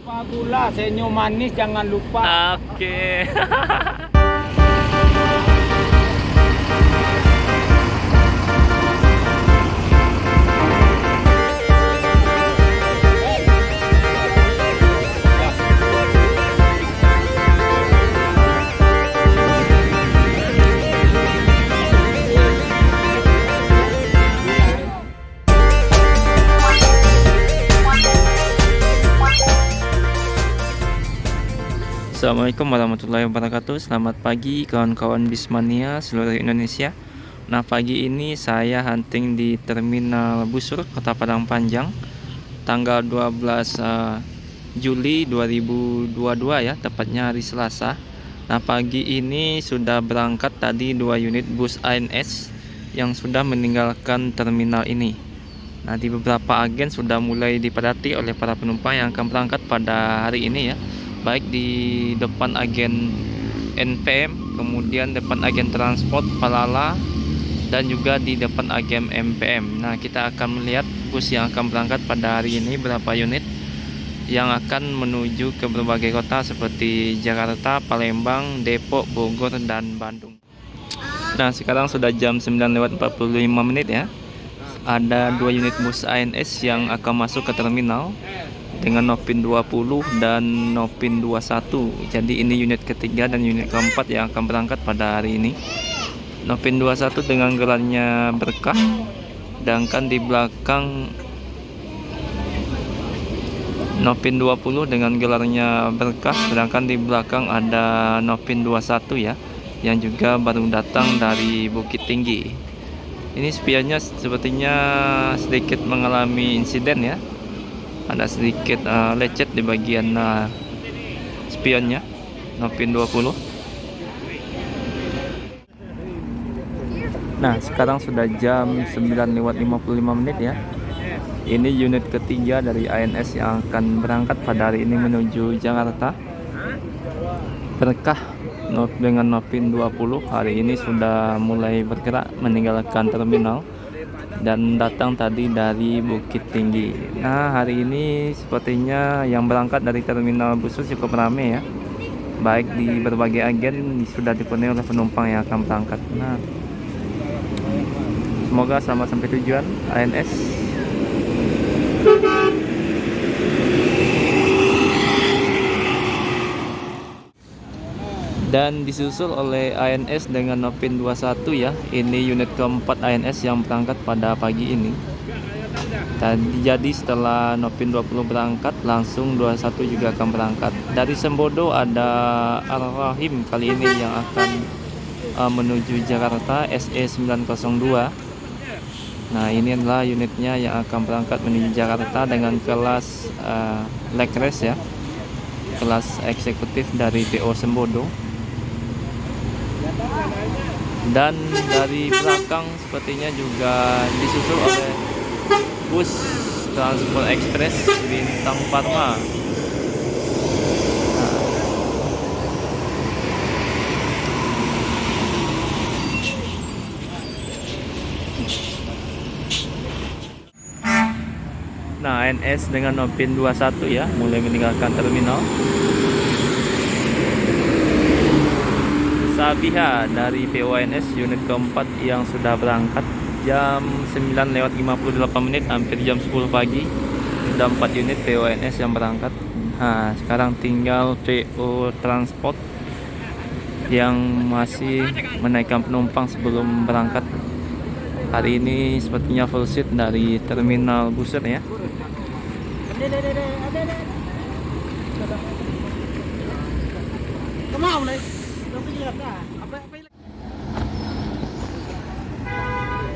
Lupa gula, senyum manis jangan lupa. Oke. Assalamualaikum warahmatullahi wabarakatuh. Selamat pagi kawan-kawan Bismania seluruh Indonesia. Nah, pagi ini saya hunting di Terminal Busur Kota Padang Panjang tanggal 12 Juli 2022 ya, tepatnya hari Selasa. Nah, pagi ini sudah berangkat tadi 2 unit bus ANS yang sudah meninggalkan terminal ini. Nah, di beberapa agen sudah mulai dipadati oleh para penumpang yang akan berangkat pada hari ini ya, baik di depan agen NPM, kemudian depan agen transport Palala, dan juga di depan agen MPM. Nah, kita akan melihat bus yang akan berangkat pada hari ini berapa unit yang akan menuju ke berbagai kota seperti Jakarta, Palembang, Depok, Bogor, dan Bandung. Nah, sekarang sudah jam 9:45 ya. Ada 2 unit bus ANS yang akan masuk ke terminal dengan Nopin 20 dan Nopin 21. Jadi ini unit ketiga dan unit keempat yang akan berangkat pada hari ini. Nopin 21 dengan gelarnya Berkah, sedangkan di belakang Nopin 20 dengan gelarnya Berkah, sedangkan di belakang ada Nopin 21 ya, yang juga baru datang dari Bukit Tinggi. Ini spionnya sepertinya sedikit mengalami insiden ya. Ada sedikit lecet di bagian spionnya Nopin 20. Nah, sekarang sudah jam 9:55 ya. Ini unit ketiga dari ANS yang akan berangkat pada hari ini menuju Jakarta. Berkah dengan Nopin 20 hari ini sudah mulai bergerak meninggalkan terminal dan datang tadi dari Bukit Tinggi. Nah, hari ini sepertinya yang berangkat dari Terminal Busur cukup ramai ya, baik di berbagai agen sudah dipenuhi oleh penumpang yang akan berangkat. Nah, semoga selamat sampai tujuan ANS. Dan disusul oleh ANS dengan Nopin 21 ya. Ini unit keempat ANS yang berangkat pada pagi ini. Jadi setelah Nopin 20 berangkat, langsung 21 juga akan berangkat. Dari Sembodo ada Ar-Rahim kali ini yang akan menuju Jakarta, SE 902. Nah, ini adalah unitnya yang akan berangkat menuju Jakarta dengan kelas leg race ya, kelas eksekutif dari PO Sembodo. Dan dari belakang sepertinya juga disusul oleh bus Transport Express Bintang Parma. Nah, ANS dengan Nopin 21 ya mulai meninggalkan terminal. Sabiha dari PONS unit keempat yang sudah berangkat jam 9:58, hampir jam 10 pagi. Sudah 4 unit PONS yang berangkat. Nah, sekarang tinggal PO Transport yang masih menaikkan penumpang sebelum berangkat. Hari ini sepertinya full seat dari Terminal Busur ya.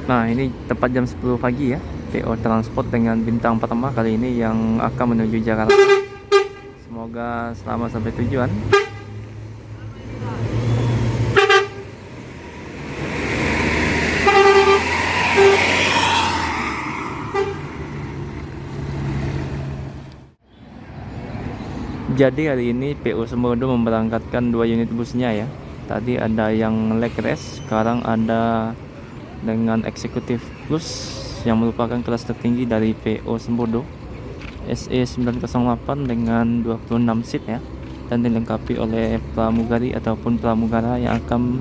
Nah, ini tepat jam 10 pagi ya. PO Transport dengan Bintang Pertama kali ini yang akan menuju Jakarta. Semoga selamat sampai tujuan. Jadi hari ini PO Sembodo memberangkatkan 2 unit busnya ya. Tadi ada yang leg race, sekarang ada dengan eksekutif plus yang merupakan kelas tertinggi dari PO Sembodo. SE908 dengan 26 seat ya, dan dilengkapi oleh pramugari ataupun pramugara yang akan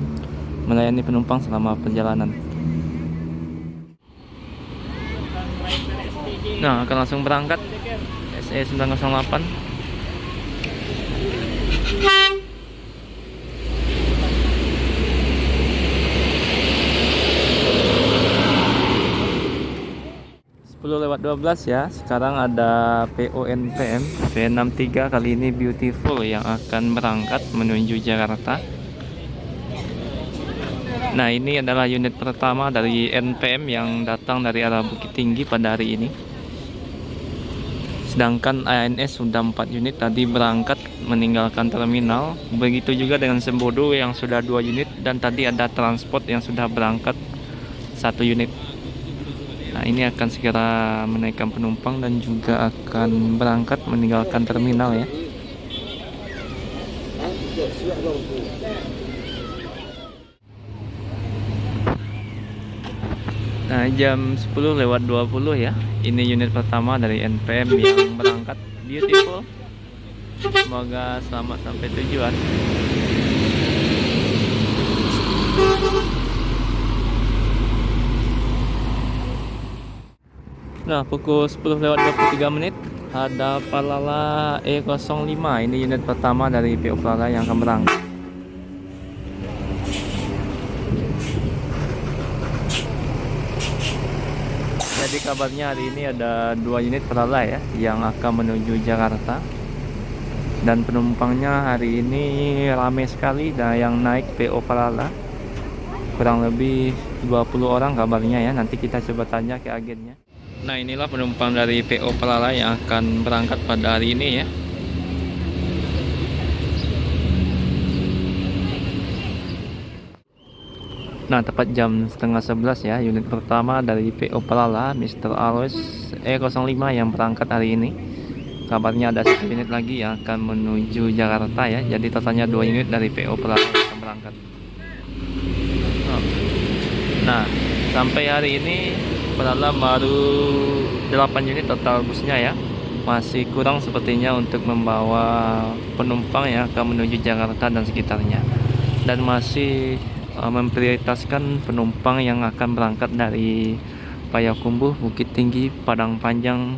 melayani penumpang selama perjalanan. Nah, akan langsung berangkat SE908. Lewat 12 ya. Sekarang ada PO NPM V63 kali ini Beautiful yang akan berangkat menuju Jakarta. Nah, ini adalah unit pertama dari NPM yang datang dari arah Bukit Tinggi pada hari ini. Sedangkan ANS sudah 4 unit tadi berangkat meninggalkan terminal. Begitu juga dengan Sembodo yang sudah 2 unit, dan tadi ada transport yang sudah berangkat 1 unit. Nah, ini akan segera menaikkan penumpang dan juga akan berangkat meninggalkan terminal ya. Nah, jam 10 lewat 20 ya. Ini unit pertama dari NPM yang berangkat. Beautiful. Semoga selamat sampai tujuan. Nah, pukul 10 lewat 23 menit ada Palala E05. Ini unit pertama dari PO Palala yang akan berangkat. Jadi kabarnya hari ini ada 2 unit Palala ya yang akan menuju Jakarta. Dan penumpangnya hari ini ramai sekali, dan yang naik PO Palala kurang lebih 20 orang kabarnya ya. Nanti kita coba tanya ke agennya. Nah, inilah penumpang dari PO Palala yang akan berangkat pada hari ini ya. Nah, tepat jam setengah 11 ya, unit pertama dari PO Palala Mr. Alois E05 yang berangkat hari ini. Kabarnya ada 1 unit lagi yang akan menuju Jakarta ya. Jadi totalnya 2 unit dari PO Palala yang akan berangkat. Nah, sampai hari ini Palala baru 8 unit total busnya ya. Masih kurang sepertinya untuk membawa penumpang yang akan menuju Jakarta dan sekitarnya. Dan masih memprioritaskan penumpang yang akan berangkat dari Payakumbuh, Bukit Tinggi, Padang Panjang,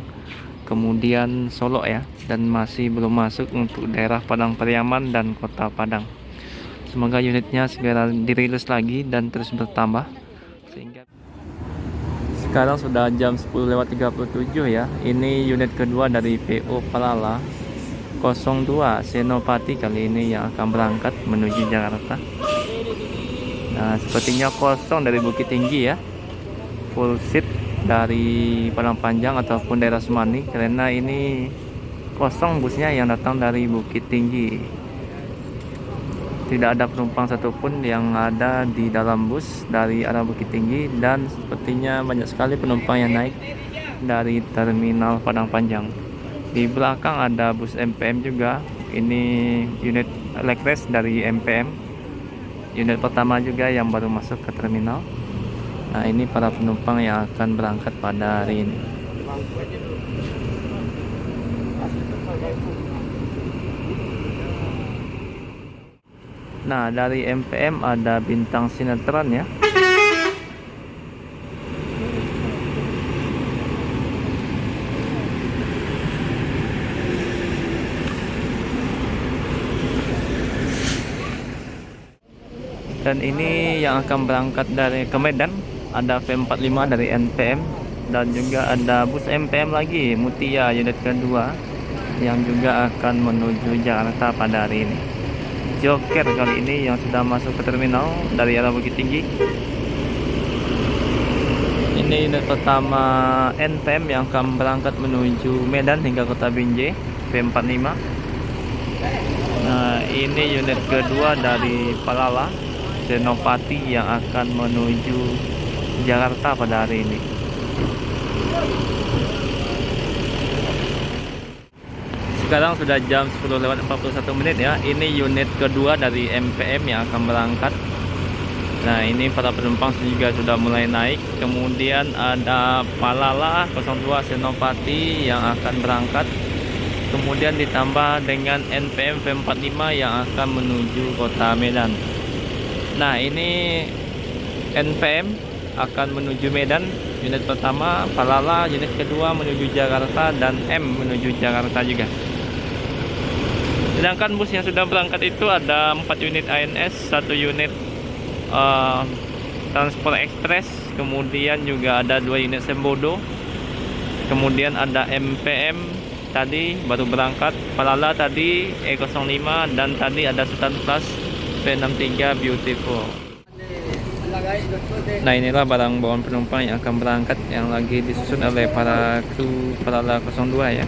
kemudian Solo ya. Dan masih belum masuk untuk daerah Padang Pariaman dan Kota Padang. Semoga unitnya segera dirilis lagi dan terus bertambah. Sehingga sekarang sudah jam 10 lewat 37 ya. Ini unit kedua dari PO Palala 02 Senopati kali ini yang akan berangkat menuju Jakarta. Nah, sepertinya kosong dari Bukit Tinggi ya. Full seat dari Padang Panjang ataupun daerah Semani, karena ini kosong busnya yang datang dari Bukit Tinggi. Tidak ada penumpang satupun yang ada di dalam bus dari arah Bukit Tinggi, dan sepertinya banyak sekali penumpang yang naik dari terminal Padang Panjang. Di belakang ada bus MPM juga. Ini unit Lekres dari MPM. Unit pertama juga yang baru masuk ke terminal. Nah, ini para penumpang yang akan berangkat pada hari ini. Nah, dari MPM ada Bintang Sinetron ya. Dan ini yang akan berangkat dari ke Medan, ada V45 dari NPM, dan juga ada bus MPM lagi, Mutia unit kedua yang juga akan menuju Jakarta pada hari ini. Joker kali ini yang sudah masuk ke terminal dari arah Bukit Tinggi. Ini unit pertama NPM yang akan berangkat menuju Medan hingga Kota Binjai, V45. Nah, ini unit kedua dari Palala Senopati yang akan menuju Jakarta pada hari ini. Sekarang sudah jam 10 lewat 41 menit ya. Ini unit kedua dari MPM yang akan berangkat. Nah, ini para penumpang juga sudah mulai naik. Kemudian ada Palala 02 Senopati yang akan berangkat. Kemudian ditambah dengan NPM V45 yang akan menuju kota Medan. Nah, ini NPM akan menuju Medan, unit pertama. Palala unit kedua menuju Jakarta, dan M menuju Jakarta juga. Sedangkan bus yang sudah berangkat itu ada 4 unit ANS, 1 unit Transport Express, kemudian juga ada 2 unit Sembodo, kemudian ada MPM tadi baru berangkat, Palala tadi E05, dan tadi ada Sultan Plus P63 Beautiful. Nah, inilah barang bawaan penumpang yang akan berangkat yang lagi disusun oleh para kru Palala 02 ya.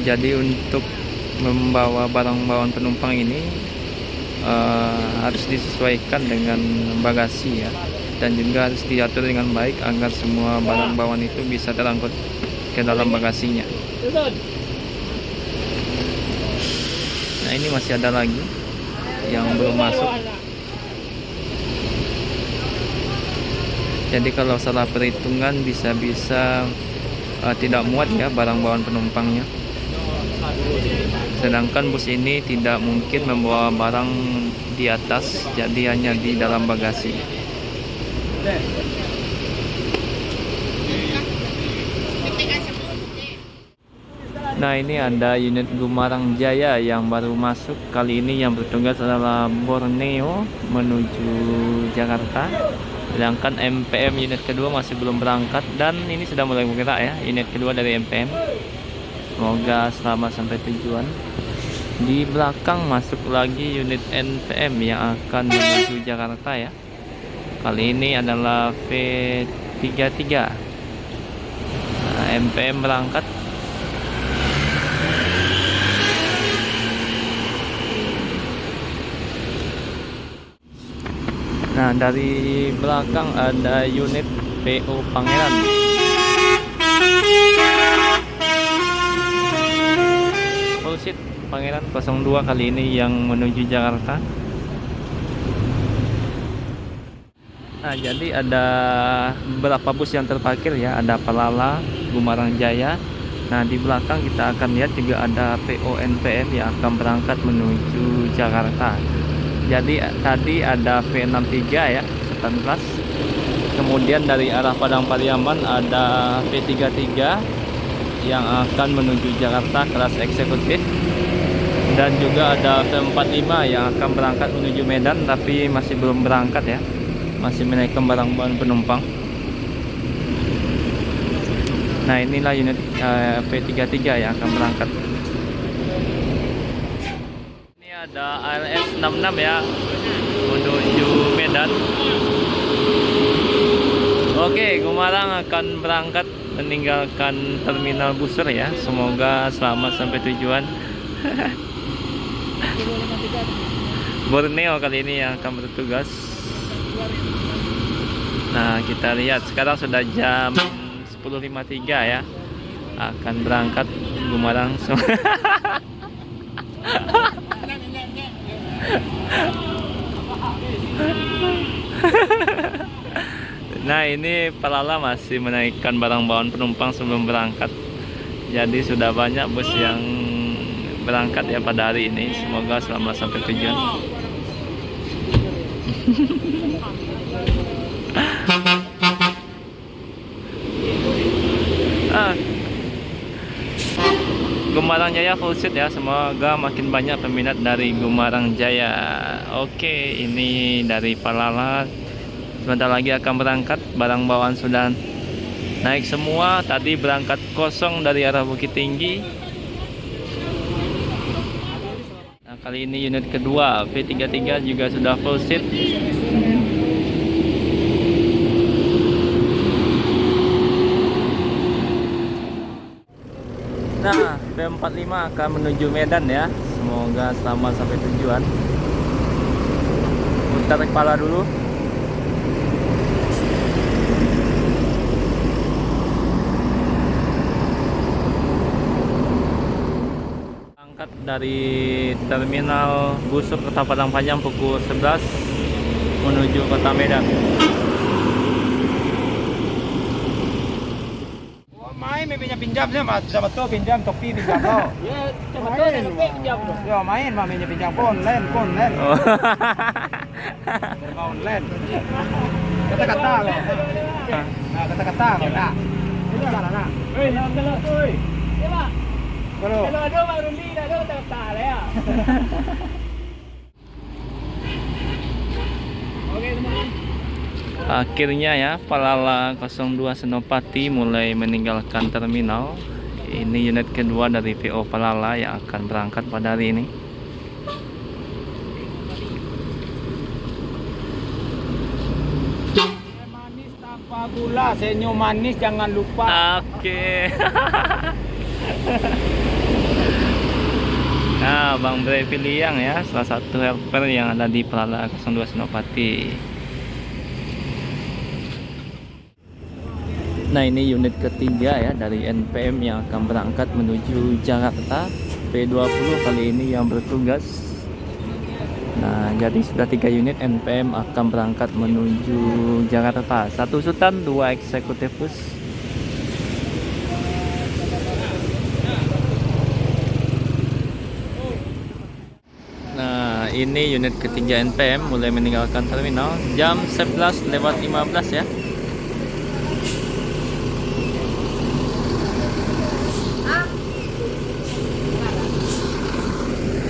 Jadi untuk membawa barang bawaan penumpang ini harus disesuaikan dengan bagasi ya, dan juga harus diatur dengan baik agar semua barang bawaan itu bisa terangkut ke dalam bagasinya. Nah, ini masih ada lagi yang belum masuk. Jadi kalau salah perhitungan bisa-bisa tidak muat ya barang bawaan penumpangnya. Sedangkan bus ini tidak mungkin membawa barang di atas, jadi hanya di dalam bagasi. Nah, ini ada unit Gumarang Jaya yang baru masuk. Kali ini yang bertugas adalah Borneo menuju Jakarta. Sedangkan MPM unit kedua masih belum berangkat, dan ini sudah mulai bergerak ya, unit kedua dari MPM. Semoga selamat sampai tujuan. Di belakang masuk lagi unit NPM yang akan menuju Jakarta ya. Kali ini adalah V33. Nah, MPM berangkat. Nah, dari belakang ada unit PO Pangeran. Full seat Pangeran 02 kali ini yang menuju Jakarta. Nah, jadi ada beberapa bus yang terparkir ya, ada Palala, Gumarang Jaya. Nah, di belakang kita akan lihat juga ada PO NPM yang akan berangkat menuju Jakarta. Jadi tadi ada V63 ya, Sultan Plus. Kemudian dari arah Padang Pariaman ada V33 yang akan menuju Jakarta kelas eksekutif. Dan juga ada V45 yang akan berangkat menuju Medan, tapi masih belum berangkat ya, masih menaikkan barang bawaan penumpang. Nah, inilah unit V33 yang akan berangkat. Ini ada ALS 66 ya, menuju Medan. Oke, Gumarang akan berangkat meninggalkan terminal Busur ya. Semoga selamat sampai tujuan. Borneo kali ini yang akan bertugas. Nah, kita lihat sekarang sudah jam 10.53 ya, akan berangkat Gumarang. Nah, ini Palala masih menaikkan barang bawaan penumpang sebelum berangkat. Jadi sudah banyak bus yang berangkat ya pada hari ini. Semoga selamat sampai tujuan. Gumarang Jaya full seat ya. Semoga makin banyak peminat dari Gumarang Jaya. Oke, ini dari Palala. Sebentar lagi akan berangkat. Barang bawaan sudah naik semua. Tadi berangkat kosong dari arah Bukit Tinggi. Kali ini unit kedua V33 juga sudah full seat. Nah, V45 akan menuju Medan ya. Semoga selamat sampai tujuan. Putar kepala dulu. Angkat dari terminal Busur Kota Padang Panjang pukul 11 menuju Kota Medan. Main pinjam mas, sama tuh pinjam topi pinjam lo. Ya, sama tuh topi pinjam lo. Yo main mamanya pinjam online. Oh. Online. Kata-kata lo. Nah, kata-kata lo. Nah. Ini mana nak? Hei, kalau tuh. Ya pak. Kalau ada baru li, ada kata-kata lah ya. Oke teman. Akhirnya ya, Palala 02 Senopati mulai meninggalkan terminal. Ini unit kedua dari VO Palala yang akan berangkat pada hari ini. Manis tanpa gula, senyum manis jangan lupa. Oke. Nah, Bang Bre Piliang ya, salah satu helper yang ada di Palala 02 Senopati. Nah, ini unit ketiga ya dari NPM yang akan berangkat menuju Jakarta. P20 kali ini yang bertugas. Nah, jadi sudah 3 unit NPM akan berangkat menuju Jakarta. 1 Sultan, 2 eksekutif bus. Nah, ini unit ketiga NPM mulai meninggalkan terminal jam 11:15 ya.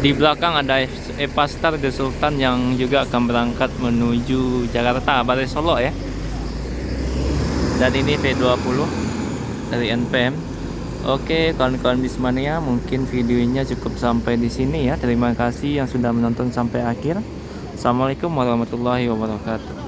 Di belakang ada Epastar The Sultan yang juga akan berangkat menuju Jakarta, Balai Solo ya. Dan ini V20 dari NPM. Oke, kawan-kawan Bismania, mungkin videonya cukup sampai di sini ya. Terima kasih yang sudah menonton sampai akhir. Assalamualaikum warahmatullahi wabarakatuh.